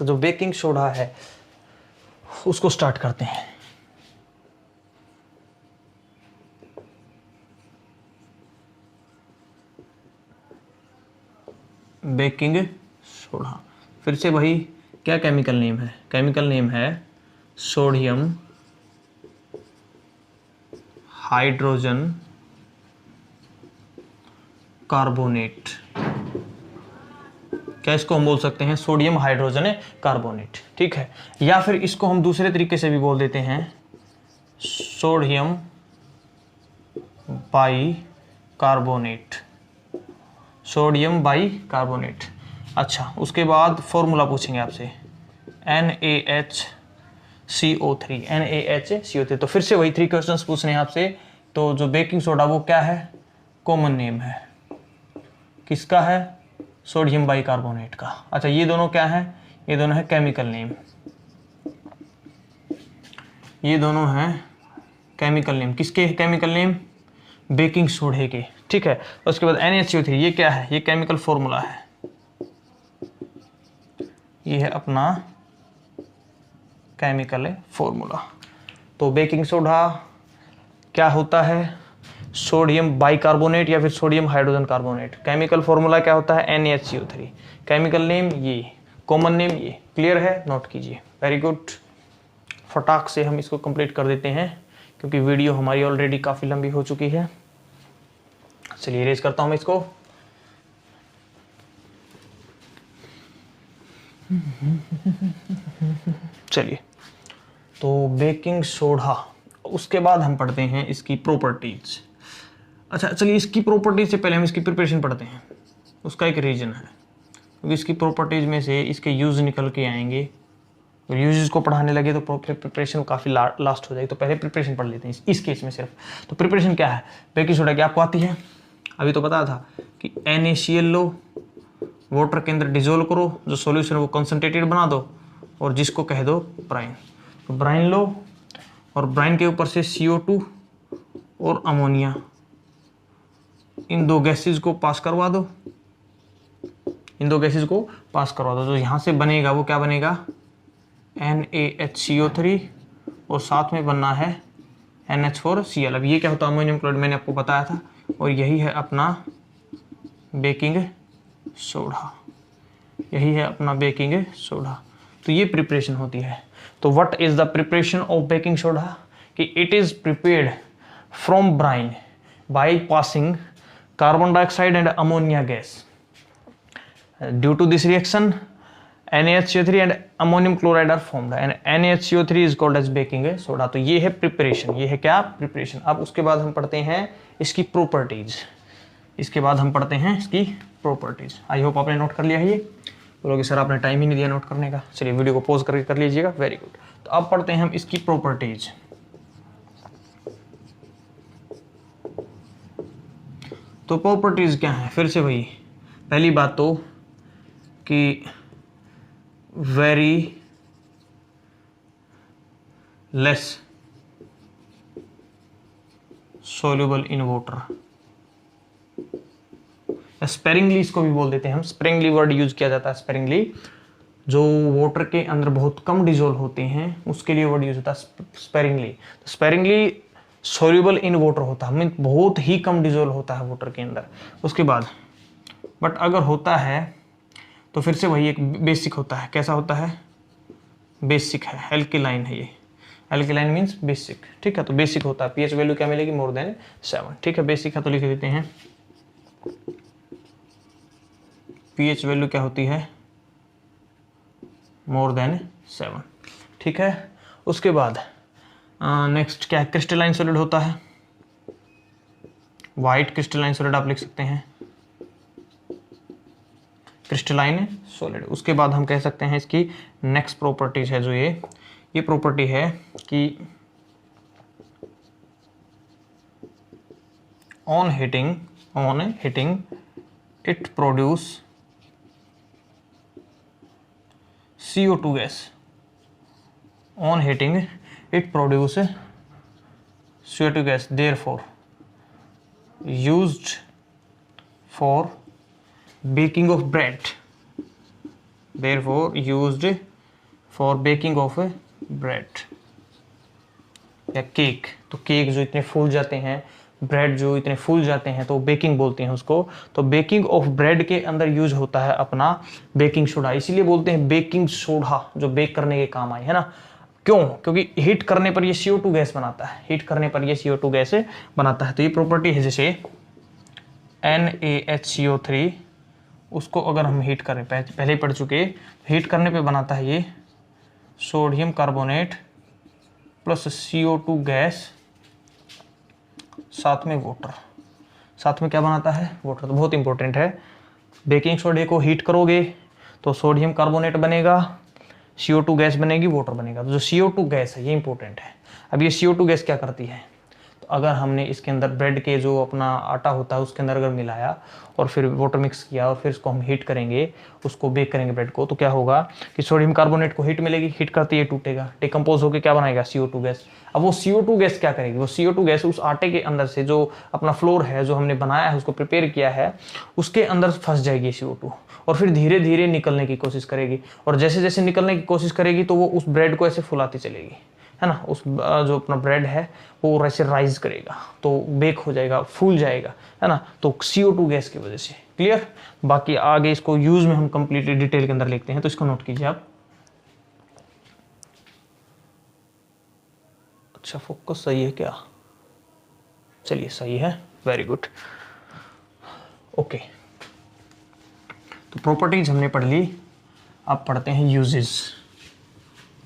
तो जो baking soda है उसको स्टार्ट करते हैं। बेकिंग सोडा, फिर से वही, क्या केमिकल नेम है? केमिकल नेम है सोडियम हाइड्रोजन कार्बोनेट। क्या इसको हम बोल सकते हैं? सोडियम हाइड्रोजन कार्बोनेट, ठीक है। या फिर इसको हम दूसरे तरीके से भी बोल देते हैं sodium by carbonate, sodium by carbonate. अच्छा, उसके बाद फॉर्मूला पूछेंगे आपसे NaHCO3, NaHCO3। तो फिर से वही 3 क्वेश्चंस पूछने हैं आपसे। तो जो बेकिंग सोडा वो क्या है? कॉमन नेम है, किसका है? सोडियम बाई कार्बोनेट का। अच्छा, ये दोनों क्या है? ये दोनों है केमिकल नेम, ये दोनों हैं केमिकल नेम। किसके केमिकल नेम? बेकिंग सोडे के, ठीक है। उसके बाद NaCO3, ये क्या है? ये केमिकल फॉर्मूला है, ये है अपना केमिकल फॉर्मूला। तो बेकिंग सोडा क्या होता है? सोडियम बाइकार्बोनेट या फिर sodium hydrogen carbonate. Chemical formula क्या होता है? NaCO3। केमिकल नेम ये, कॉमन नेम ये। क्लियर है? नोट कीजिए। Very good. फटाक से हम इसको कंप्लीट कर देते हैं क्योंकि वीडियो हमारी ऑलरेडी काफ़ी लंबी हो चुकी है। चलिए इरेज करता हूं मैं इसको। चलिए, तो बेकिंग सोडा, उसके बाद हम पढ़ते हैं इसकी प्रॉपर्टीज। अच्छा चलिए, इसकी प्रॉपर्टीज से पहले हम इसकी प्रिपरेशन पढ़ते हैं। उसका एक रीजन है, क्योंकि इसकी प्रॉपर्टीज में से इसके यूज निकल के आएंगे। और यूजेस को पढ़ाने लगे तो प्रिपरेशन काफ़ी लास्ट हो जाएगी। तो पहले प्रिपरेशन पढ़ लेते हैं इस केस में सिर्फ। तो प्रिपरेशन क्या है बेकिंग सोडा की? आपको आती है, अभी तो पता था कि NaCl लो, वाटर के अंदर डिजोल्व करो, जो सॉल्यूशन वो कंसनट्रेटेड बना दो और जिसको कह दो ब्राइन। तो ब्राइन लो और ब्राइन के ऊपर से CO2 और अमोनिया, इन 2 गैसेज को पास करवा दो, इन 2 गैसेज को पास करवा दो। जो यहाँ से बनेगा वो क्या बनेगा? NaHCO3 और साथ में बनना है NH4Cl। अब ये क्या होता है? अमोनियम क्लोराइड, मैंने आपको बताया था। और यही है अपना बेकिंग सोडा, यही है अपना बेकिंग सोडा। तो ये प्रिपरेशन होती है। तो what is the preparation of baking soda? कि it is prepared from brine by passing carbon dioxide and ammonia gas. Due to this reaction NaHCO3 and ammonium chloride are formed and NaHCO3 is called as baking soda। तो ये है preparation, ये है क्या? Preparation. अब उसके बाद हम पढ़ते हैं इसकी प्रॉपर्टीज। इसके बाद हम पढ़ते हैं इसकी प्रॉपर्टीज। आई होप आपने नोट कर लिया है। ये बोलोगे सर आपने टाइम ही नहीं दिया नोट करने का। चलिए वीडियो को पॉज करके कर लीजिएगा। Very good. तो अब पढ़ते हैं हम इसकी प्रॉपर्टीज। तो प्रॉपर्टीज क्या है? फिर से वही, पहली बात तो कि very less soluble in water। Sparingly इसको भी बोल देते हैं हम, स्पेरिंगली वर्ड यूज किया जाता है। स्पेरिंगली जो वाटर के अंदर बहुत कम डिजोल्व होते हैं उसके लिए वर्ड यूज होता है स्पेरिंगली। तो स्पेरिंगली सोल्यूबल इन वाटर होता है, मीन बहुत ही कम डिजोल्व होता है वाटर के अंदर। उसके बाद बट अगर होता है तो फिर से वही एक बेसिक होता है। कैसा होता है? बेसिक है, एल्किलाइन है ये। एल्किलाइन मीन्स बेसिक, ठीक है। तो बेसिक होता है, pH वैल्यू क्या मिलेगी? मोर देन 7, ठीक है। बेसिक है तो लिख देते हैं pH वैल्यू क्या होती है? मोर देन 7, ठीक है। उसके बाद नेक्स्ट क्या है? क्रिस्टलाइन सॉलिड होता है, वाइट क्रिस्टलाइन सॉलिड आप लिख सकते हैं, क्रिस्टलाइन सॉलिड। उसके बाद हम कह सकते हैं इसकी नेक्स्ट प्रॉपर्टीज है जो ये प्रॉपर्टी है कि on heating it produce CO2 gas. On heating it produce CO2 gas, therefore used for baking of bread, therefore used for baking of bread या केक। तो केक जो इतने फूल जाते हैं, ब्रेड जो इतने फूल जाते हैं, तो बेकिंग बोलते हैं उसको। तो बेकिंग ऑफ ब्रेड के अंदर यूज होता है अपना बेकिंग सोडा, इसीलिए बोलते हैं बेकिंग सोडा, जो बेक करने के काम आए, है ना। क्यों? क्योंकि हीट करने पर ये CO2 गैस बनाता है, हीट करने पर ये CO2 गैस बनाता है। तो ये प्रॉपर्टी है, जैसे NaHCO3, उसको अगर हम हीट करें, पहले ही पढ़ चुके, हीट करने पे बनाता है ये sodium carbonate plus CO2 gas, साथ में वाटर। साथ में क्या बनाता है? वाटर। तो बहुत इंपॉर्टेंट है। बेकिंग सोडे को हीट करोगे तो सोडियम कार्बोनेट बनेगा, CO2 गैस बनेगी, वाटर बनेगा। तो जो CO2 गैस है ये इंपॉर्टेंट है। अब ये CO2 गैस क्या करती है? तो अगर हमने इसके अंदर ब्रेड के जो अपना आटा होता है उसके अंदर अगर मिलाया और फिर वाटर मिक्स किया और फिर इसको हम हीट करेंगे, उसको बेक करेंगे ब्रेड को, तो क्या होगा कि सोडियम कार्बोनेट को हीट मिलेगी, हीट करते ही टूटेगा, डिकम्पोज होकर क्या बनाएगा? CO2 gas. अब वो CO2 गैस क्या करेगी? वो CO2 गैस उस आटे के अंदर से, जो अपना फ्लोर है जो हमने बनाया है, उसको प्रिपेयर किया है, उसके अंदर फंस जाएगी CO2 और फिर धीरे धीरे निकलने की कोशिश करेगी। और जैसे जैसे निकलने की कोशिश करेगी तो वो उस ब्रेड को ऐसे फुलाती चलेगी, है ना। उस जो अपना ब्रेड है वो ऐसे राइज करेगा, तो बेक हो जाएगा, फूल जाएगा, है ना। तो CO2 गैस की वजह से। क्लियर? बाकी आगे इसको यूज में हम कंप्लीटली डिटेल के अंदर लिखते हैं, तो इसको नोट कीजिए आप। अच्छा, फोकस सही है क्या? चलिए, सही है, वेरी गुड, ओके। तो प्रॉपर्टीज हमने पढ़ ली, अब पढ़ते हैं यूजेस।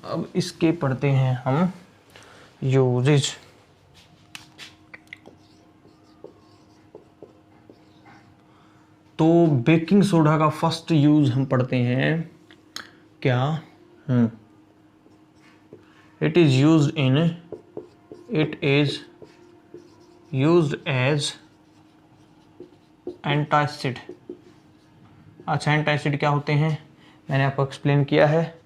अब इसके पढ़ते हैं हम यूजेज। तो बेकिंग सोडा का फर्स्ट यूज हम पढ़ते हैं क्या? It is used as antacid. अच्छा, एंटासिड क्या होते हैं? मैंने आपको एक्सप्लेन किया है,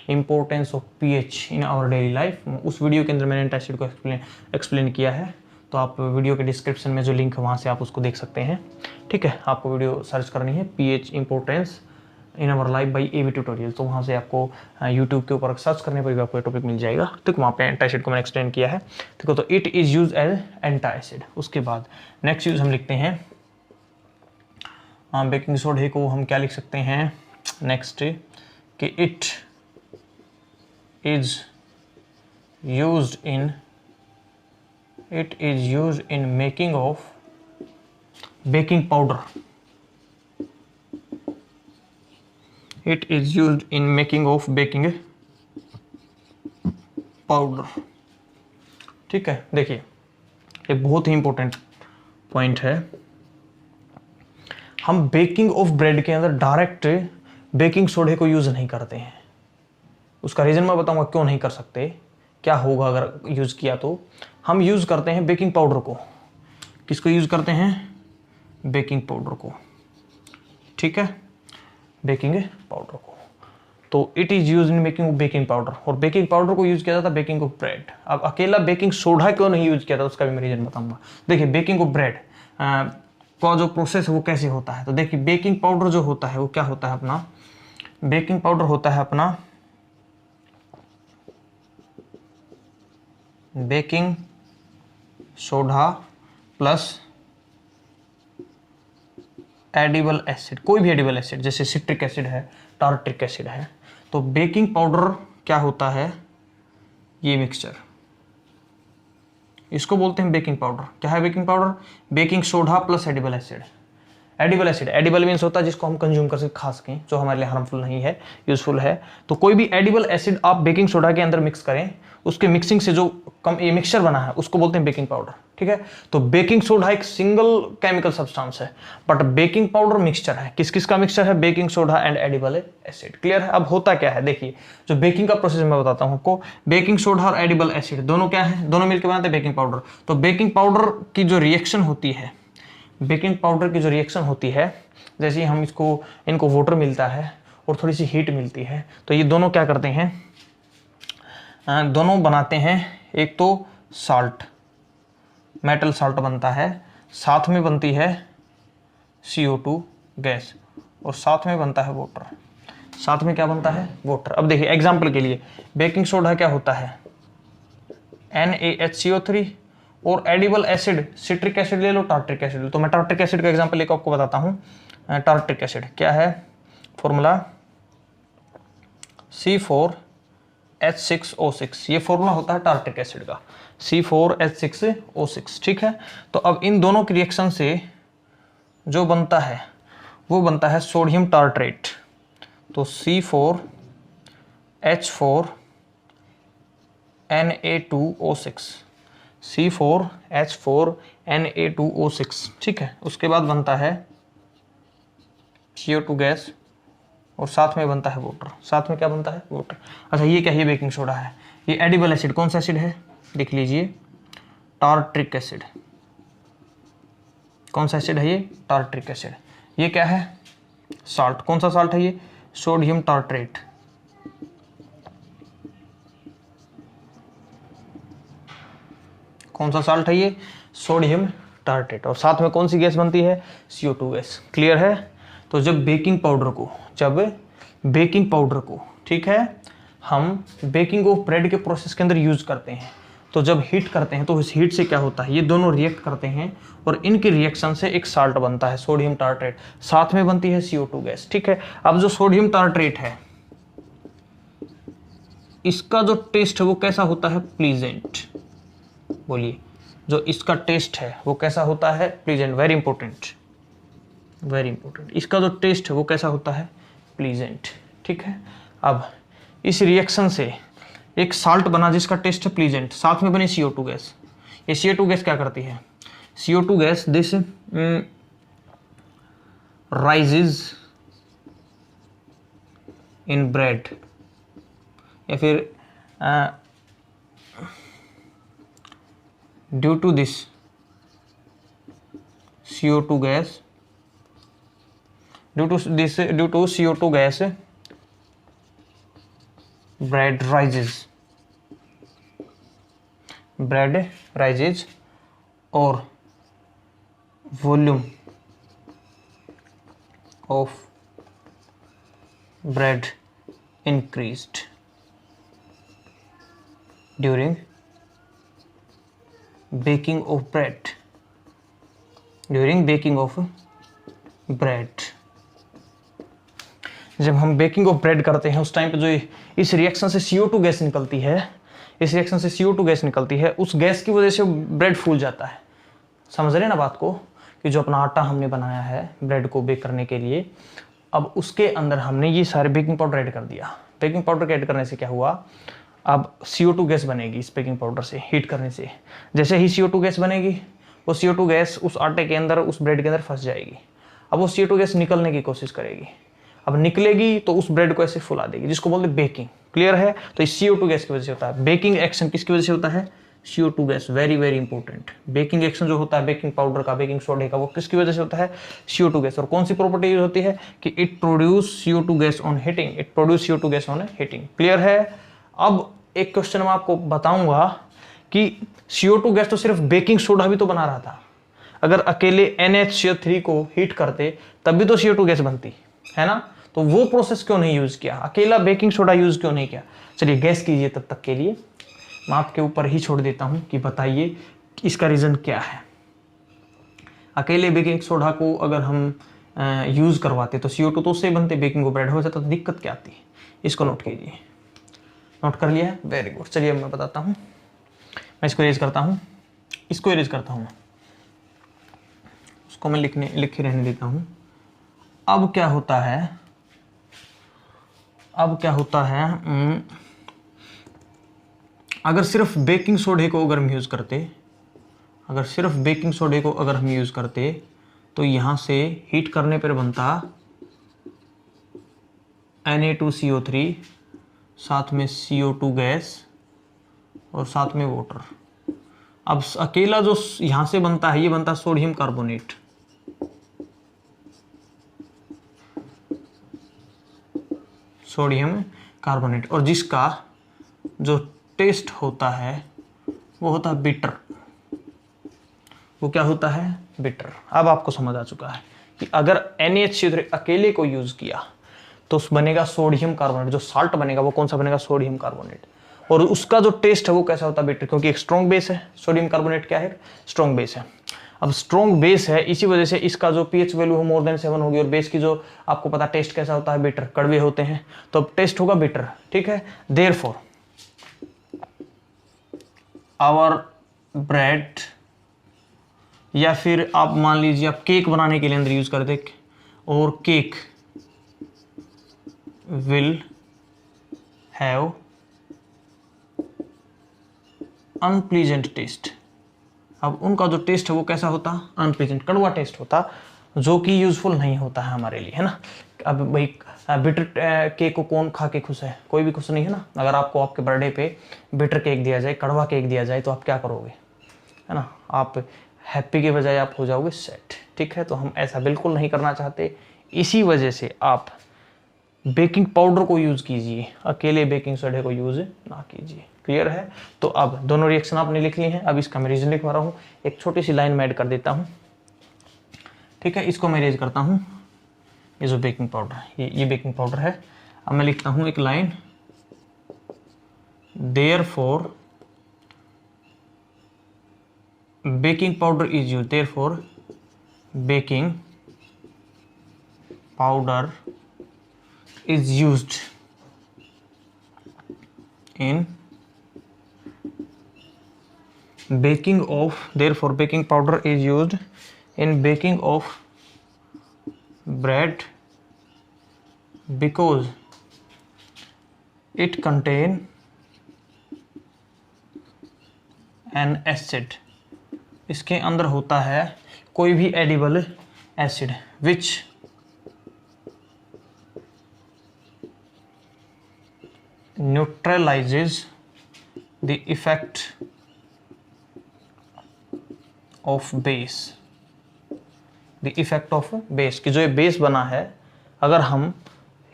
importance of pH in our daily life. उस वीडियो के अंदर मैंने एंटासिड को एक्सप्लेन किया है, तो आप वीडियो के डिस्क्रिप्शन में जो लिंक है वहाँ से आप उसको देख सकते हैं। ठीक है, आपको वीडियो सर्च करनी है pH importance in our life by AV tutorial, तो वहाँ से आपको यूट्यूब के ऊपर सर्च करने पर भी आपको टॉपिक मिल जाएगा। ठीक, वहाँ पे एंटासिड को मैंने एक्सप्लेन किया है। ठीक है, तो it is use as antacid. उसके बाद नेक्स्ट यूज हम लिखते हैं बेकिंग सोडे को हम क्या लिख सकते हैं नेक्स्ट, कि it is used in making of baking powder. It is used in making of baking powder. ठीक है, देखिए ये बहुत ही इंपॉर्टेंट पॉइंट है। हम बेकिंग ऑफ ब्रेड के अंदर डायरेक्ट बेकिंग सोडे को यूज नहीं करते हैं। उसका रीजन मैं बताऊंगा क्यों नहीं कर सकते, क्या होगा अगर यूज किया। तो हम यूज करते हैं बेकिंग पाउडर को। किसको यूज करते हैं? बेकिंग पाउडर को। ठीक है, बेकिंग पाउडर को। तो it is use in making of baking powder, और बेकिंग पाउडर को यूज किया जाता है बेकिंग ऑफ ब्रेड। अब अकेला बेकिंग सोडा क्यों नहीं यूज किया था उसका भी मैं रीजन बताऊंगा। देखिए, बेकिंग ऑफ ब्रेड का जो प्रोसेस है वो कैसे होता है। तो देखिए, बेकिंग पाउडर जो होता है वो क्या होता है अपना, बेकिंग पाउडर होता है अपना baking soda plus edible acid, कोई भी एडिबल एसिड, जैसे सिट्रिक एसिड है, टार्ट्रिक एसिड है। तो बेकिंग पाउडर क्या होता है? ये मिक्सचर, इसको बोलते हैं बेकिंग पाउडर। क्या है baking powder? Baking soda plus edible acid. Edible acid, edible means होता है जिसको हम कंज्यूम कर सकें, खा सकें, जो हमारे लिए हार्मफुल नहीं है, यूजफुल है। तो कोई भी एडिबल एसिड आप बेकिंग सोडा के अंदर मिक्स करें, उसके मिक्सिंग से जो कम ये मिक्सचर बना है उसको बोलते हैं बेकिंग पाउडर। ठीक है, तो बेकिंग सोडा एक सिंगल केमिकल सब्सटेंस है, बट बेकिंग पाउडर मिक्सचर है। किस किस का मिक्सचर है? Baking soda and edible acid. Clear है? अब होता क्या है, देखिए, जो बेकिंग का प्रोसेस मैं बताता हूं आपको। बेकिंग सोडा और एडिबल एसिड दोनों क्या है? दोनों मिलकर बनाते हैं बेकिंग पाउडर। तो बेकिंग पाउडर की जो रिएक्शन होती है, बेकिंग पाउडर की जो रिएक्शन होती है, जैसे हम इनको वाटर मिलता है और थोड़ी सी हीट मिलती है, तो ये दोनों क्या करते हैं? दोनों बनाते हैं, एक तो साल्ट, मेटल साल्ट बनता है, साथ में बनती है CO2 गैस, और साथ में बनता है वाटर। साथ में क्या बनता है, वाटर। अब देखिए एग्जाम्पल के लिए बेकिंग सोडा क्या होता है, NaHCO3, और एडिबल एसिड सिट्रिक एसिड ले लो, टार्ट्रिक एसिड ले लो। तो मैं टार्ट्रिक एसिड का एग्जाम्पल लेकर आपको बताता हूँ। टार्ट्रिक एसिड क्या है, फॉर्मूला C4H6O6, ये फॉर्मूला होता है टार्ट्रिक एसिड का, C4H6O6, ठीक है। तो अब इन दोनों के रिएक्शन से जो बनता है वो बनता है सोडियम टार्ट्रेट। तो C4H4Na2O6, C4H4Na2O6, ठीक है। उसके बाद बनता है CO2 गैस, और साथ में बनता है वाटर। साथ में क्या बनता है, वाटर। अच्छा ये क्या है, बेकिंग सोडा है। ये एडिबल एसिड कौन सा एसिड है, देख लीजिए, टार्ट्रिक एसिड। कौन सा एसिड है ये, टार्ट्रिक एसिड। ये क्या है, साल्ट। कौन सा साल्ट है ये, सोडियम टार्ट्रेट। कौन सा साल्ट है ये, सोडियम टार्ट्रेट। और साथ में कौन सी गैस बनती है, CO2 गैस। क्लियर है। तो जब बेकिंग पाउडर को ठीक है, हम बेकिंग ऑफ ब्रेड के प्रोसेस के अंदर यूज करते हैं, तो जब हीट करते हैं तो इस हीट से क्या होता है, ये दोनों रिएक्ट करते हैं और इनके रिएक्शन से एक साल्ट बनता है, सोडियम टार्ट्रेट। साथ में बनती है CO2 गैस, ठीक है। अब जो सोडियम टार्ट्रेट है, इसका जो टेस्ट है वो कैसा होता है, प्लीजेंट। बोलिए, जो इसका टेस्ट है वो कैसा होता है, pleasant. Very important, very important. इसका जो टेस्ट है वो कैसा होता है, प्लीजेंट, ठीक है। अब इस रिएक्शन से एक साल्ट बना जिसका टेस्ट है प्लीजेंट, साथ में बनी CO2 गैस। ये CO2 गैस क्या करती है, CO2 gas this rises in bread, या फिर due to this CO2 gas, due to CO2 gas, bread rises और volume of bread increased during baking of bread, जब हम बेकिंग ऑफ ब्रेड करते हैं उस टाइम पे जो इस रिएक्शन से CO2 गैस निकलती है, उस गैस की वजह से ब्रेड फूल जाता है। समझ रहे हैं ना बात को, कि जो अपना आटा हमने बनाया है ब्रेड को बेक करने के लिए, अब उसके अंदर हमने ये सारे बेकिंग पाउडर ऐड कर दिया। बेकिंग पाउडर ऐड करने से क्या हुआ, अब CO2 गैस बनेगी इस बेकिंग पाउडर से हीट करने से। जैसे ही CO2 गैस बनेगी, वो CO2 गैस उस आटे के अंदर, उस ब्रेड के अंदर फंस जाएगी। अब वो CO2 गैस निकलने की कोशिश करेगी, अब निकलेगी तो उस ब्रेड को ऐसे फुला देगी, जिसको बोलते हैं बेकिंग। क्लियर है। तो इस CO2 गैस की वजह से होता है बेकिंग एक्शन। किसकी वजह से होता है, CO2 gas. Very very important. Baking action जो होता है बेकिंग पाउडर का, बेकिंग सोडे का, वो किसकी वजह से होता है, CO2 गैस। और कौन सी प्रॉपर्टी यूज होती है कि it produce CO2 gas on heating. Clear है। अब एक क्वेश्चन मैं आपको बताऊंगा कि CO2 गैस तो सिर्फ बेकिंग सोडा भी तो बना रहा था, अगर अकेले NaCO3 को हीट करते तब भी तो CO2 गैस बनती है ना। तो वो प्रोसेस क्यों नहीं यूज किया, अकेला बेकिंग सोडा यूज क्यों नहीं किया। चलिए गैस कीजिए, तब तक के लिए मैं आपके ऊपर ही छोड़ देता हूं कि बताइए कि इसका रीजन क्या है। अकेले बेकिंग सोडा को अगर हम यूज करवाते तो CO2 तो उससे बनते, बेकिंग को ब्रेड हो जाता, तो दिक्कत क्या आती। इसको नोट कीजिए। नोट कर लिया है, वेरी गुड। चलिए मैं बताता हूँ, मैं इसको इरेज करता हूँ, उसको मैं लिखे रहने देता हूँ। अब क्या होता है, अगर सिर्फ बेकिंग सोडे को अगर हम यूज करते, तो यहां से हीट करने पर बनता Na2CO3, साथ में CO2 गैस और साथ में वाटर। अब अकेला जो यहां से बनता है, ये बनता है सोडियम कार्बोनेट, और जिसका जो टेस्ट होता है वो होता है बिटर। वो क्या होता है, बिटर। अब आपको समझ आ चुका है कि अगर NaCO3 अकेले को यूज किया तो बनेगा सोडियम कार्बोनेट। जो साल्ट बनेगा वो कौन सा बनेगा? Sodium carbonate. और उसका जो टेस्ट है वो कैसा होता है? बिटर, क्योंकि एक स्ट्रॉन्ग बेस है। सोडियम कार्बोनेट क्या है? स्ट्रॉन्ग बेस है। अब स्ट्रॉन्ग बेस है, इसी वजह से इसका जो पीएच वैल्यू मोर देन 7 होगी। और बेस की जो आपको पता टेस्ट कैसा होता है? बिटर, कड़वे होते हैं, तो अब टेस्ट होगा बिटर। ठीक है, देयरफॉर आवर ब्रेड, या फिर आप मान लीजिए आप केक बनाने के लिए अंदर यूज करते, और cake will have unpleasant taste. अब उनका जो टेस्ट है वो कैसा होता? अनप्लीजेंट, कड़वा टेस्ट होता, जो कि यूजफुल नहीं होता है हमारे लिए, है ना। अब भाई बिटर केक को कौन खा के खुश है? कोई भी खुश नहीं है ना। अगर आपको आपके बर्थडे पे बिटर केक दिया जाए, कड़वा केक दिया जाए, तो आप क्या करोगे? है ना, आप हैप्पी के बजाय आप हो जाओगे सैड। ठीक है, तो हम ऐसा बिल्कुल नहीं करना चाहते। इसी वजह से आप बेकिंग पाउडर को यूज कीजिए, अकेले बेकिंग सोडा को यूज ना कीजिए। क्लियर है? तो अब दोनों रिएक्शन आपने लिख लिए हैं। अब इसका मैं रीजन लिखवा रहा हूँ, एक छोटी सी लाइन में ऐड कर देता हूँ। ठीक है, इसको मैं रेज करता हूँ। ये जो बेकिंग पाउडर है, ये बेकिंग पाउडर है। अब मैं लिखता हूँ एक line, therefore baking powder is use, therefore baking powder is used in baking of, therefore baking powder is used in baking of bread because it contain an acid, इसके अंदर होता है कोई भी edible acid, which neutralizes the effect of base, the effect of base, कि जो ये base बना है अगर हम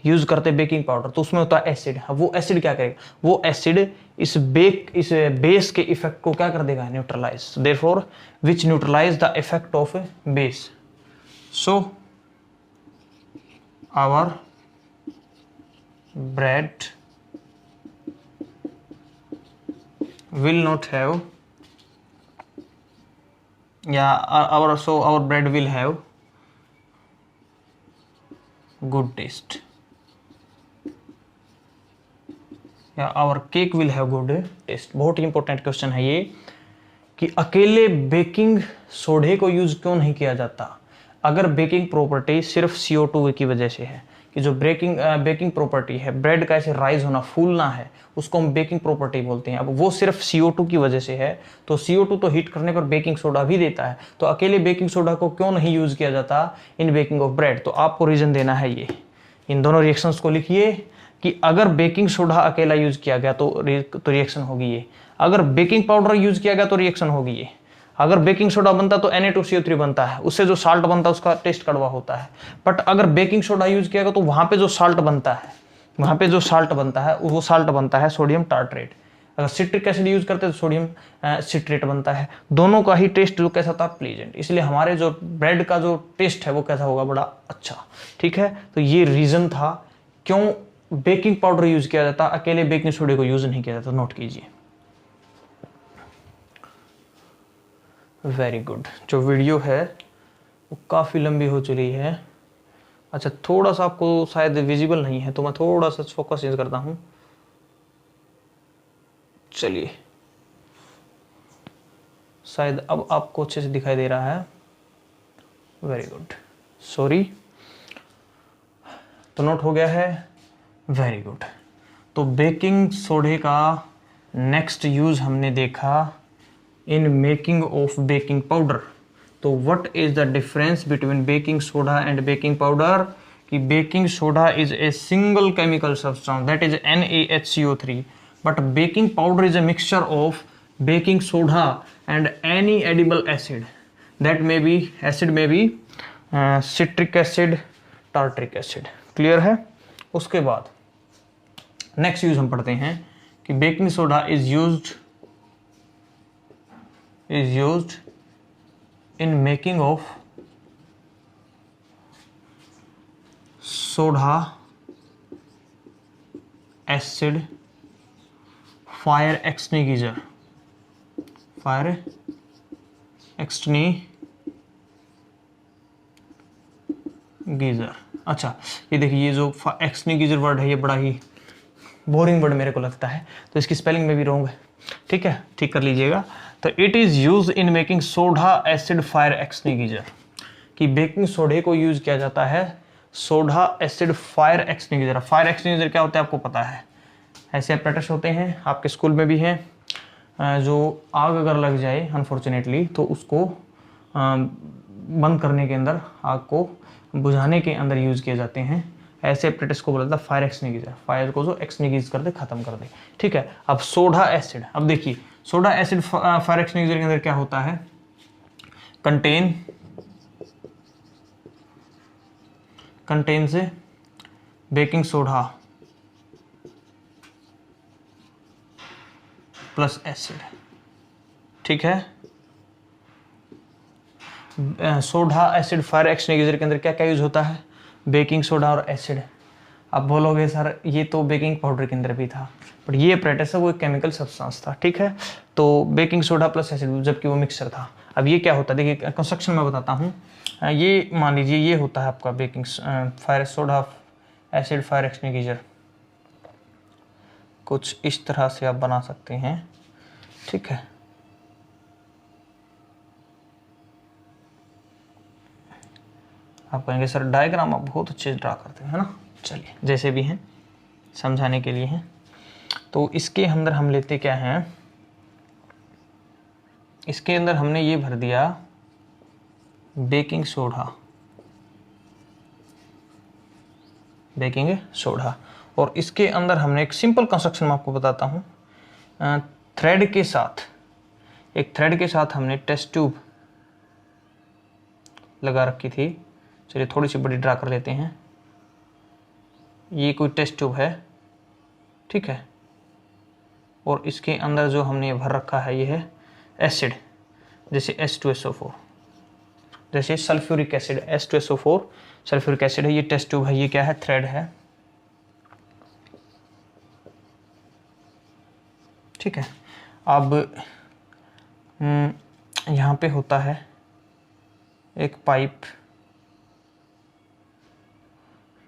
यूज करते बेकिंग पाउडर तो उसमें होता है एसिड। अब वो एसिड क्या करेगा? वो एसिड इस बेस के इफेक्ट को क्या कर देगा? Neutralize. Therefore which neutralize the effect of base. So our bread will not have, our bread will have good taste, या our cake will have good taste। बहुत ही इंपॉर्टेंट क्वेश्चन है ये, कि अकेले बेकिंग सोडे को यूज क्यों नहीं किया जाता? अगर बेकिंग प्रॉपर्टी सिर्फ CO2 की वजह से है, कि जो बेकिंग प्रॉपर्टी है, ब्रेड का ऐसे राइज होना, फूलना है, उसको हम बेकिंग प्रॉपर्टी बोलते हैं। अब वो सिर्फ CO2 की वजह से है, तो CO2 तो हीट करने पर बेकिंग सोडा भी देता है, तो अकेले बेकिंग सोडा को क्यों नहीं यूज किया जाता इन बेकिंग ऑफ ब्रेड? तो आपको रीजन देना है ये। इन दोनों रिएक्शंस को लिखिए कि अगर बेकिंग सोडा अकेला यूज किया गया तो रिएक्शन होगी ये, अगर बेकिंग पाउडर यूज किया गया तो रिएक्शन होगी ये, अगर बेकिंग सोडा बनता तो Na2CO3 बनता है, उससे जो साल्ट बनता है उसका टेस्ट कड़वा होता है। बट अगर बेकिंग सोडा यूज किया गया तो वहां पे जो साल्ट बनता है, वहां पे जो साल्ट बनता है वो साल्ट बनता है सोडियम टार्ट्रेट। अगर सिट्रिक एसिड यूज करते हैं तो सोडियम सिट्रेट बनता है। दोनों का ही टेस्ट जो कैसा था? प्लीजेंट। इसलिए हमारे जो ब्रेड का जो टेस्ट है वो कैसा होगा? बड़ा अच्छा। ठीक है, तो ये रीजन था क्यों बेकिंग पाउडर यूज किया जाता, अकेले बेकिंग सोडे को यूज नहीं किया जाता। नोट कीजिए। Very good. जो वीडियो है वो काफ़ी लंबी हो चुकी है। अच्छा, थोड़ा सा आपको शायद विजिबल नहीं है, तो मैं थोड़ा सा फोकस चेंज करता हूँ। चलिए, शायद अब आपको अच्छे से दिखाई दे रहा है। Very good, sorry. तो नोट हो गया है। Very good. तो बेकिंग सोडे का नेक्स्ट यूज हमने देखा in making of baking powder. तो what is the difference between baking soda and baking powder? कि baking soda is a single chemical substance, that is NaHCO3, but baking powder is a mixture of baking soda and any edible acid, that may be acid में भी citric acid, tartaric acid. Clear है? उसके बाद next use हम पढ़ते हैं कि baking soda is used in making of soda acid fire extinguisher, fire extinguisher. अच्छा ये देखिए, ये जो एक्सटिंग्विशर वर्ड है ये बड़ा ही बोरिंग वर्ड मेरे को लगता है, तो इसकी स्पेलिंग में भी रॉन्ग है, ठीक है, ठीक कर लीजिएगा। तो it is use in making soda acid fire extinguisher, कि बेकिंग सोडे को यूज किया जाता है soda acid fire extinguisher. Fire extinguisher क्या होता है आपको पता है, ऐसे अपरेटस होते हैं, आपके स्कूल में भी हैं, जो आग अगर लग जाए अनफॉर्चुनेटली तो उसको बंद करने के अंदर, आग को बुझाने के अंदर यूज किए जाते हैं। ऐसे अपरेटस को बोला जाता है फायर एक्सटिंग्विशर, फायर को जो एक्सटिंग्विश कर दे, खत्म कर दे, ठीक है। अब सोडा एसिड, अब देखिए सोडा एसिड फायर एक्सटिंग्विशर के अंदर क्या होता है, कंटेन से बेकिंग सोडा प्लस एसिड, ठीक है। सोडा एसिड फायर एक्सटिंग्विशर के अंदर क्या क्या यूज होता है, बेकिंग सोडा और एसिड। अब बोलोगे सर ये तो बेकिंग पाउडर के अंदर भी था, बट ये अपरेटस है वो एक केमिकल सब्सटेंस था, ठीक है। तो बेकिंग सोडा प्लस एसिड, जबकि वो मिक्सचर था। अब ये क्या होता है, देखिए कंस्ट्रक्शन में बताता हूँ। ये मान लीजिए ये होता है आपका baking fire soda acid fire extinguisher, कुछ इस तरह से आप बना सकते हैं, ठीक है। आप कहेंगे सर डायग्राम आप बहुत अच्छे ड्रा करते हैं, है ना, चलिए जैसे भी हैं समझाने के लिए हैं। तो इसके अंदर हम लेते क्या हैं, इसके अंदर हमने ये भर दिया बेकिंग सोडा, बेकिंग सोडा, और इसके अंदर हमने एक सिंपल कंस्ट्रक्शन में आपको बताता हूँ, थ्रेड के साथ, एक थ्रेड के साथ हमने टेस्ट ट्यूब लगा रखी थी। चलिए थोड़ी सी बड़ी ड्रा कर लेते हैं, ये कोई टेस्ट ट्यूब है, ठीक है, और इसके अंदर जो हमने भर रखा है ये है एसिड, जैसे H2SO4, जैसे sulphuric acid H2SO4 sulphuric acid है, ये टेस्ट ट्यूब है, ये क्या है, थ्रेड है, ठीक है। अब यहाँ पे होता है एक पाइप,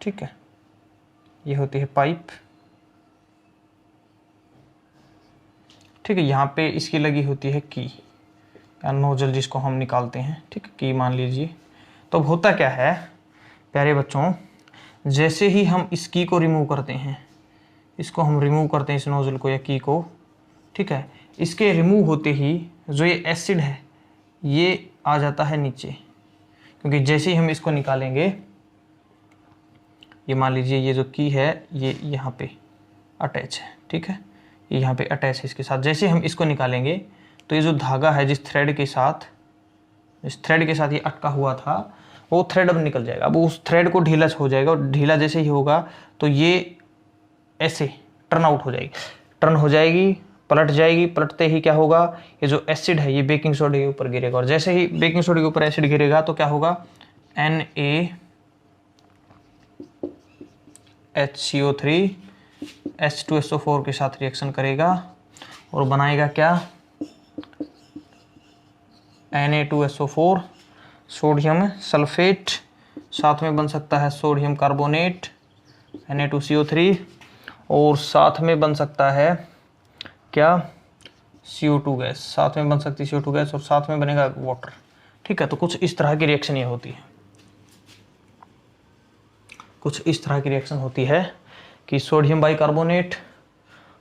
ठीक है, ये होती है पाइप, ठीक है। यहाँ पे इसकी लगी होती है की या नोजल, जिसको हम निकालते हैं, ठीक है, की मान लीजिए। तो अब होता क्या है प्यारे बच्चों, जैसे ही हम इस की को रिमूव करते हैं, इसको हम रिमूव करते हैं इस नोजल को या की को, ठीक है, इसके रिमूव होते ही जो ये एसिड है ये आ जाता है नीचे, क्योंकि जैसे ही हम इसको निकालेंगे, ये मान लीजिए ये जो की है ये यहाँ पे अटैच है, ठीक है, ये यहाँ पे अटैच है इसके साथ। जैसे हम इसको निकालेंगे तो ये जो धागा है जिस थ्रेड के साथ ये अटका हुआ था, वो थ्रेड अब निकल जाएगा। अब उस थ्रेड को ढीला हो जाएगा, और ढीला जैसे ही होगा तो ये ऐसे टर्न आउट हो जाएगी, टर्न हो जाएगी, पलट जाएगी। पलटते ही क्या होगा, ये जो एसिड है ये बेकिंग सोडा के ऊपर गिरेगा, और जैसे ही बेकिंग सोडा के ऊपर एसिड गिरेगा तो क्या होगा, NaHCO3 H2SO4 के साथ रिएक्शन करेगा और बनाएगा क्या, Na2SO4 सोडियम सल्फेट, साथ में बन सकता है सोडियम कार्बोनेट Na2CO3, और साथ में बन सकता है क्या, CO2 गैस, साथ में बन सकती है CO2 गैस, और साथ में बनेगा वाटर, ठीक है। तो कुछ इस तरह की रिएक्शन ये होती है, कुछ इस तरह की रिएक्शन होती है कि sodium bicarbonate,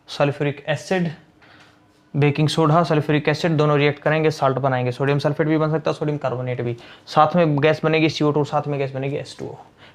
sulphuric acid, baking soda, sulphuric acid दोनों रिएक्ट करेंगे, साल्ट बनाएंगे, सोडियम सल्फेट भी बन सकता है, सोडियम कार्बोनेट भी, साथ में गैस बनेगी CO2, साथ में गैस बनेगी H2O,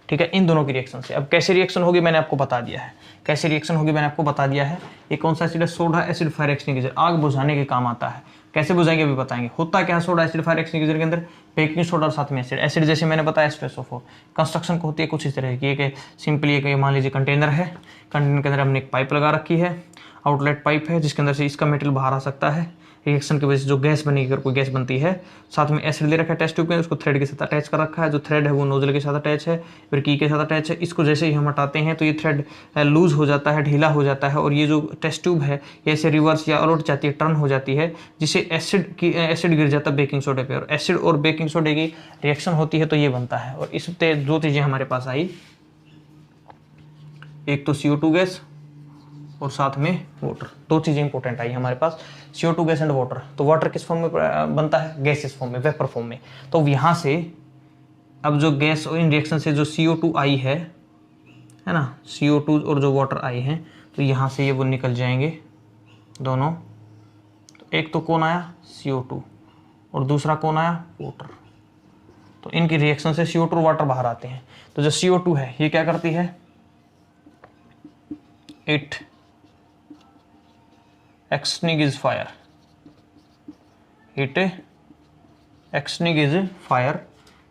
ठीक है, इन दोनों की रिएक्शन से। अब कैसे रिएक्शन होगी मैंने आपको बता दिया है, कैसे रिएक्शन होगी मैंने आपको बता दिया है। ये कौन सा एसिड है, सोडा एसिड फायर एक्सटिंग्विशर, आग बुझाने के काम आता है। कैसे बुझाएंगे अभी बताएंगे। होता क्या है सोडा एसिड फायर एक्सटिंग्विशर के अंदर, बेकिंग सोडा और साथ में एसिड, एसिड जैसे मैंने बताया H2SO4। कंस्ट्रक्शन को होती है कुछ इस तरह की, एक सिंपली एक मान लीजिए कंटेनर है, कंटेनर के अंदर हमने एक पाइप लगा रखी है, आउटलेट पाइप है जिसके अंदर से इसका मेटेरियल बाहर आ सकता है, रिएक्शन की वजह से जो गैस बनेगी, अगर कोई गैस बनती है। साथ में एसिड दे रखा है टेस्ट ट्यूब में, उसको थ्रेड के साथ अटैच कर रखा है। जो थ्रेड है वो नोजल के साथ अटैच है, फिर की के साथ अटैच है। इसको जैसे ही हम हटाते हैं तो ये थ्रेड लूज हो जाता है, ढीला हो जाता है, और ये जो टेस्ट ट्यूब है ये ऐसे रिवर्स या उलट जाती है, टर्न हो जाती है, जिससे एसिड गिर जाता है बेकिंग सोडे पे, और एसिड और बेकिंग सोडे की रिएक्शन होती है तो ये बनता है। और इस दो चीज़ें हमारे पास आई, एक तो CO2 गैस और साथ में वाटर। दो चीज़ें इंपॉर्टेंट आई हमारे पास, CO2 गैस एंड वाटर। तो वाटर किस फॉर्म में बनता है? गैसेस फॉर्म में, वेपर फॉर्म में। तो यहाँ से अब जो गैस और इन रिएक्शन से जो CO2 आई है ना, CO2 और जो वाटर आई हैं, तो यहाँ से ये वो निकल जाएंगे दोनों। तो एक तो कौन आया? CO2, और दूसरा कौन आया? वाटर। तो इनकी रिएक्शन से CO2 और वाटर बाहर आते हैं। तो जो CO2 है ये क्या करती है? It extinguish fire. It extinguish fire.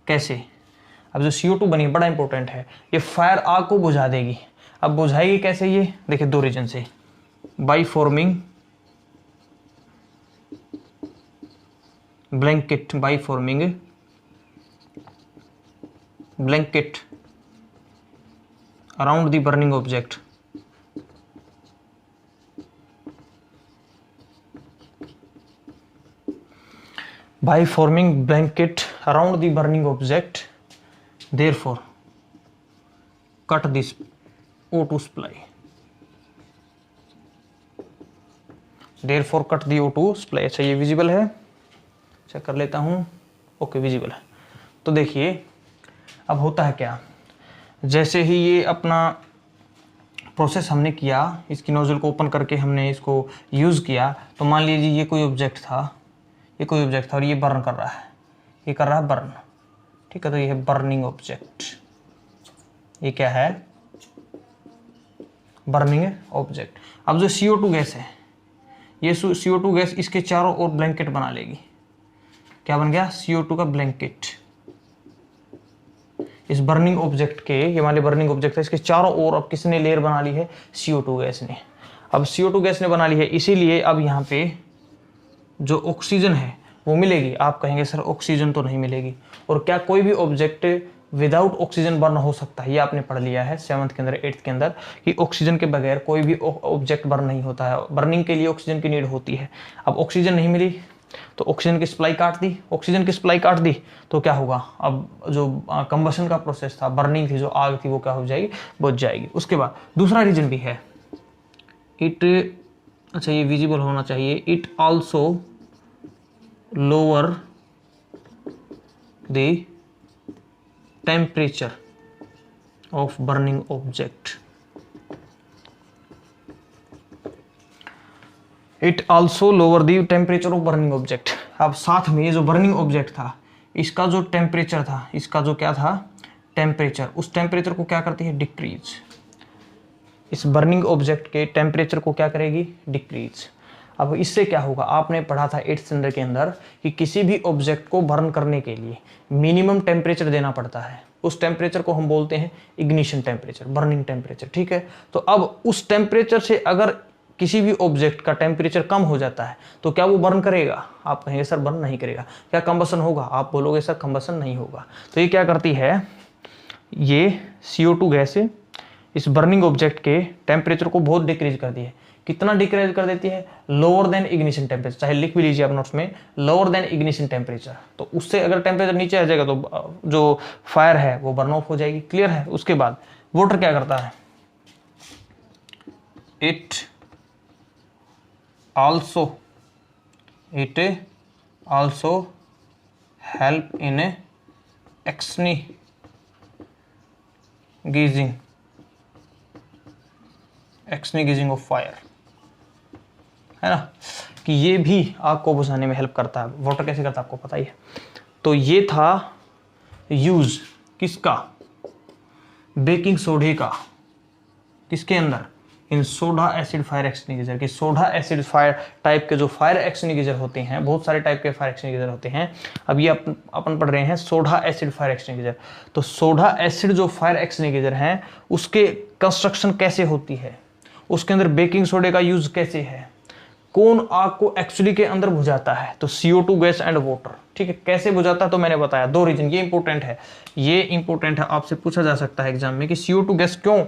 कैसे? अब जो CO2 बनी बड़ा इंपॉर्टेंट है, ये फायर आग को बुझा देगी। अब बुझाएगी कैसे? ये देखिए दो रीजन से, by forming blanket, by forming blanket around the burning object. By forming blanket around the burning object, therefore cut this O2 supply. Therefore cut the O2 supply। अच्छा ये विजिबल है, चेक कर लेता हूँ। ओके विजिबल है। तो देखिए अब होता है क्या, जैसे ही ये अपना प्रोसेस हमने किया, इसकी नोजल को ओपन करके हमने इसको यूज़ किया, तो मान लीजिए ये कोई ऑब्जेक्ट था, ये कोई ऑब्जेक्ट था और ये बर्न कर रहा है, ये कर रहा है बर्न, ठीक है। तो ये है बर्निंग ऑब्जेक्ट। ये क्या है? Burning object. अब जो CO2 गैस है, ये CO2 गैस इसके चारों ओर ब्लैंकेट बना लेगी। क्या बन गया? CO2 का ब्लैंकेट। इस बर्निंग ऑब्जेक्ट के, ये मान ली बर्निंग ऑब्जेक्ट है, इसके चारों ओर अब किसने लेयर बना ली है? CO2 गैस ने। अब CO2 गैस ने बना ली है, इसीलिए अब यहाँ पे जो ऑक्सीजन है वो मिलेगी। आप कहेंगे सर ऑक्सीजन तो नहीं मिलेगी, और क्या कोई भी ऑब्जेक्ट विदाउट ऑक्सीजन बर्न हो सकता है? ये आपने पढ़ लिया है 7th के अंदर, 8th के अंदर, कि ऑक्सीजन के बगैर कोई भी ऑब्जेक्ट बर्न नहीं होता है। बर्निंग के लिए ऑक्सीजन की नीड होती है। अब ऑक्सीजन नहीं मिली तो ऑक्सीजन की सप्लाई काट दी। ऑक्सीजन की सप्लाई काट दी तो क्या होगा? अब जो कंबशन का प्रोसेस था, बर्निंग थी, जो आग थी, वो क्या हो जाएगी? बुझ जाएगी। उसके बाद दूसरा रीजन भी है, इट, अच्छा ये विजिबल होना चाहिए, it also lower the temperature of burning object. It also lower the temperature of burning object. अब साथ में ये जो बर्निंग ऑब्जेक्ट था, इसका जो टेम्परेचर था, इसका जो क्या था? टेम्परेचर, उस टेम्परेचर को क्या करती है? डिक्रीज। इस बर्निंग ऑब्जेक्ट के टेम्परेचर को क्या करेगी? डिक्रीज। अब इससे क्या होगा? आपने पढ़ा था 8th स्टैंडर्ड के अंदर कि किसी भी ऑब्जेक्ट को बर्न करने के लिए मिनिमम टेम्परेचर देना पड़ता है। उस टेम्परेचर को हम बोलते हैं इग्निशन टेम्परेचर, बर्निंग टेम्परेचर, ठीक है। तो अब उस टेम्परेचर से अगर किसी भी ऑब्जेक्ट का टेम्परेचर कम हो जाता है तो क्या वो बर्न करेगा? आप कहेंगे सर बर्न नहीं करेगा। क्या कंबसन होगा? आप बोलोगे सर कंबसन नहीं होगा। तो ये क्या करती है? ये CO2 गैस इस बर्निंग ऑब्जेक्ट के टेम्परेचर को बहुत डिक्रीज कर दी है। कितना डिक्रीज कर देती है? Lower than ignition temperature. चाहे लिख भी लीजिए आप नोट्स में, लोअर देन इग्निशन टेम्परेचर। तो उससे अगर टेम्परेचर नीचे आ जाएगा तो जो फायर है वो बर्न ऑफ हो जाएगी। क्लियर है? उसके बाद वाटर क्या करता है? It also help in extinguishing of fire, है ना, कि ये भी आग को बुझाने में हेल्प करता है। वाटर कैसे करता है आपको पता ही है। तो ये था यूज किसका? बेकिंग सोडे का। किसके अंदर? इन सोडा एसिड फायर एक्सटिंग्विशर। कि सोडा एसिड फायर टाइप के जो फायर एक्सटिंग्विशर होते हैं, बहुत सारे टाइप के फायर एक्सटिंग्विशर होते हैं। अब ये अपन पढ़ रहे हैं सोडा एसिड फायर एक्सटिंग्विशर। तो सोडा एसिड जो फायर एक्सटिंग्विशर हैं उसके कंस्ट्रक्शन कैसे होती है, उसके अंदर बेकिंग सोडे का यूज कैसे है, कौन आग को एक्चुअली के अंदर बुझाता है? तो CO2 गैस एंड वाटर। ठीक है, कैसे बुझाता है तो मैंने बताया, दो रीजन, ये इंपॉर्टेंट है, ये इंपॉर्टेंट है, आपसे पूछा जा सकता है एग्जाम में कि CO2 गैस क्यों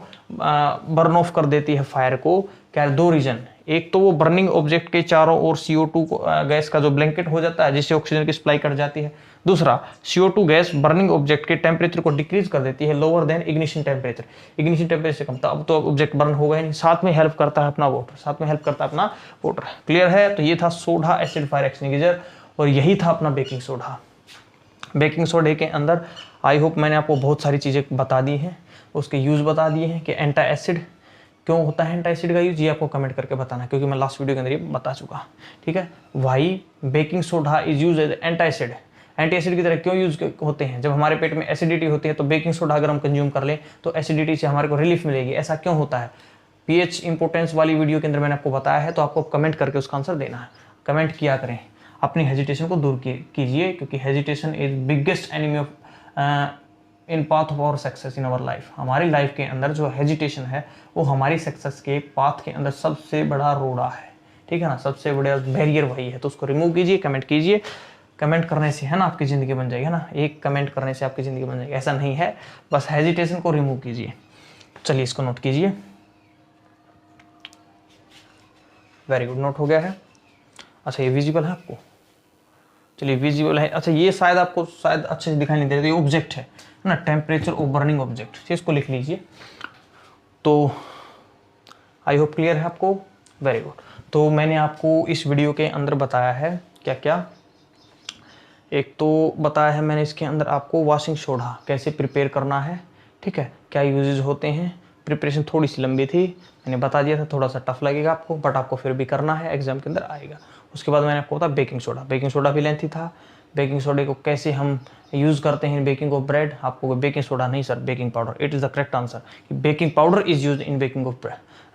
बर्न ऑफ कर देती है फायर को? क्या है? दो रीजन, एक तो वो बर्निंग ऑब्जेक्ट के चारों ओर CO2 गैस का जो ब्लैंकेट हो जाता है जिससे ऑक्सीजन की सप्लाई कट जाती है। दूसरा, CO2 गैस बर्निंग ऑब्जेक्ट के टेम्परेचर को डिक्रीज कर देती है lower than ignition temperature, ignition temperature से कम, तो अब तो ऑब्जेक्ट बर्न होगा ही नहीं। साथ में हेल्प करता है अपना वाटर, साथ में हेल्प करता है अपना वाटर। क्लियर है? तो ये था सोडा एसिड फायर एक्सटिंग्विशर और यही था अपना बेकिंग सोडा। बेकिंग सोडे के अंदर आई होप मैंने आपको बहुत सारी चीज़ें बता दी हैं, उसके यूज़ बता दिए हैं कि एंटी एसिड क्यों होता है, एंटी एसिड का यूज, ये आपको कमेंट करके बताना, क्योंकि मैं लास्ट वीडियो के अंदर ये बता चुका। ठीक है, why baking soda is use as anti acid. Anti acid की तरह क्यों यूज होते हैं? जब हमारे पेट में एसिडिटी होती है तो बेकिंग सोडा अगर हम कंज्यूम कर लें तो एसिडिटी से हमारे को रिलीफ मिलेगी। ऐसा क्यों होता है? पीएच इंपोर्टेंस वाली वीडियो के अंदर मैंने आपको बताया है, तो आपको कमेंट करके उसका आंसर देना है। कमेंट किया करें, अपनी हेजिटेशन को दूर कीजिए, क्योंकि hesitation is biggest enemy of in path of our success in our life. हमारी लाइफ के अंदर जो हेजिटेशन है वो हमारी सक्सेस के पाथ के अंदर सबसे बड़ा रोड़ा है। ठीक है ना, सबसे बड़ा बैरियर वही है, तो उसको रिमूव कीजिए, कमेंट कीजिए। कमेंट करने से है ना आपकी ज़िंदगी बन जाएगी, है ना, एक कमेंट करने से आपकी ज़िंदगी बन जाएगी, ऐसा नहीं है। बस हेजिटेशन को रिमूव कीजिए। चलिए इसको नोट कीजिए। वेरी गुड, नोट हो गया है। अच्छा, ये विजिबल है आपको? चलिए, विजिबल है। अच्छा, ये शायद आपको शायद अच्छे से दिखाई नहीं दे रहा, ये ऑब्जेक्ट है ना, टेम्परेचर ऑफ बर्निंग ऑब्जेक्ट, इसको लिख लीजिए। तो आई होप क्लियर है आपको। Very good. तो मैंने आपको इस वीडियो के अंदर बताया है क्या क्या, एक तो बताया है मैंने इसके अंदर आपको वॉशिंग सोडा कैसे प्रिपेयर करना है। ठीक है, क्या यूजेज होते हैं। प्रिपरेशन थोड़ी सी लंबी थी, मैंने बता दिया था, थोड़ा सा टफ लगेगा आपको, बट आपको फिर भी करना है, एग्जाम के अंदर आएगा। उसके बाद मैंने आपको बताया बेकिंग सोडा, बेकिंग सोडा भी लेंथी था। बेकिंग सोडे को कैसे हम यूज़ करते हैं बेकिंग ऑफ ब्रेड, आपको बेकिंग सोडा नहीं sir, baking powder, it is the correct answer कि baking powder is use in baking of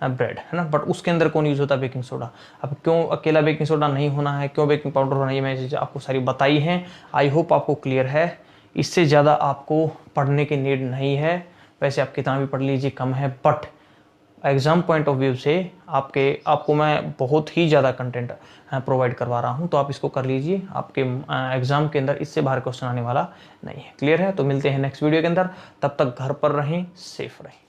bread, है ना, बट उसके अंदर कौन यूज़ होता है? Baking soda. अब क्यों अकेला बेकिंग सोडा नहीं होना है, क्यों बेकिंग पाउडर होना है, ये मैंने चीज़ें आपको सारी बताई हैं। आई होप आपको क्लियर है। इससे ज़्यादा आपको पढ़ने की नीड नहीं है, वैसे आप कितना भी पढ़ लीजिए कम है, but exam point of view से आपको मैं बहुत ही ज़्यादा कंटेंट प्रोवाइड करवा रहा हूँ, तो आप इसको कर लीजिए। आपके एग्ज़ाम के अंदर इससे बाहर क्वेश्चन आने वाला नहीं है। क्लियर है? तो मिलते हैं नेक्स्ट वीडियो के अंदर, तब तक घर पर रहें, सेफ रहें।